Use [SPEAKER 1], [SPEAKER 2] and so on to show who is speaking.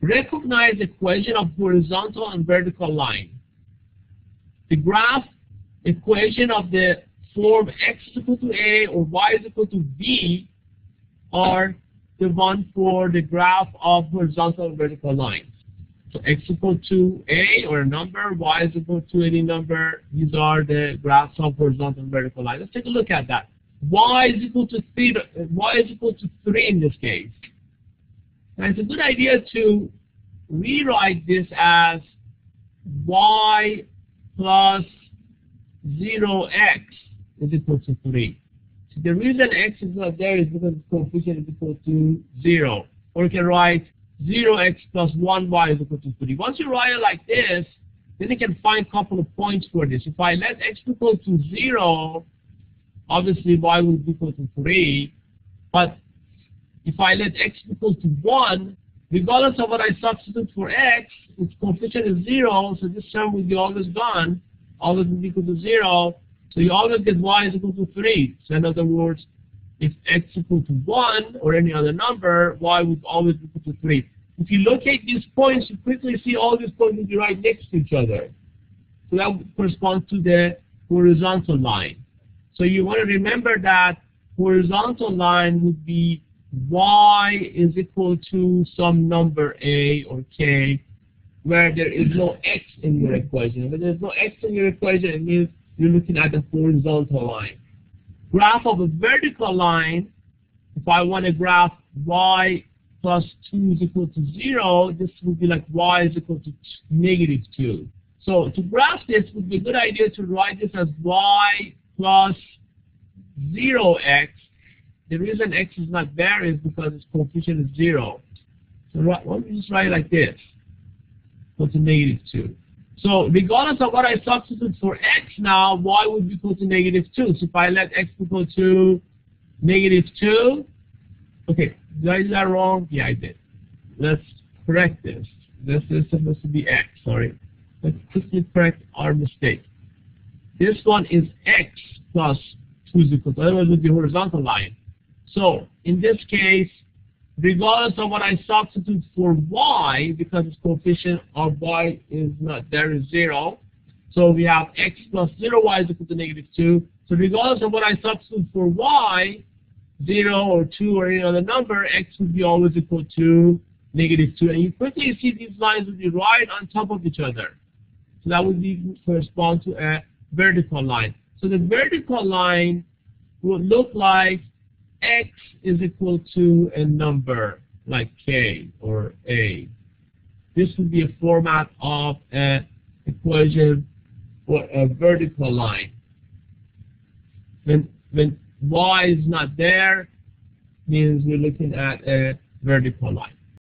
[SPEAKER 1] Recognize the equation of horizontal and vertical line. The graph equation of the form x is equal to a or y is equal to b are the one for the graph of horizontal and vertical lines. So x equal to a or a number, y is equal to any number. These are the graphs of horizontal and vertical lines. Let's take a look at that. Y is equal to 3. Y is equal to 3 in this case. Now it's a good idea to rewrite this as y plus 0x is equal to 3. So the reason x is not there is because its coefficient is equal to 0. Or you can write 0x plus 1y is equal to 3. Once you write it like this, then you can find a couple of points for this. If I let x equal to 0, obviously y will be equal to 3. But if I let x equal to 1, regardless of what I substitute for x, its coefficient is 0, so this term will be always gone. Always will be equal to 0. So you always get y is equal to 3. So in other words, if x equal to 1 or any other number, y would always be equal to 3. If you locate these points, you quickly see all these points will be right next to each other. So that would correspond to the horizontal line. So you want to remember that horizontal line would be y is equal to some number a or k, where there is no x in your equation. When there's no x in your equation, it means you're looking at the horizontal line. Graph of a vertical line, if I want to graph y plus 2 is equal to 0, this would be like y is equal to negative 2. So to graph this, it would be a good idea to write this as y plus 0x. The reason x is not there is because its coefficient is 0. So why don't we just write it like this? Equal to negative 2. So regardless of what I substitute for x now, y would be equal to negative 2. So if I let x equal to negative 2, okay, did I do that wrong? Yeah, I did. Let's correct this. This is supposed to be x, sorry. Let's quickly correct our mistake. This one is x plus 2 is equal to, otherwise it would be horizontal line. So in this case, regardless of what I substitute for y, because its coefficient of y is not there, is 0. So we have x plus 0y is equal to negative 2. So regardless of what I substitute for y, 0 or 2 or any other number, x would be always equal to negative 2. And you quickly see these lines would be right on top of each other. So that would be correspond to a vertical line. So the vertical line would look like x is equal to a number like k or a. This would be a format of an equation for a vertical line. When y is not there, means we're looking at a vertical line.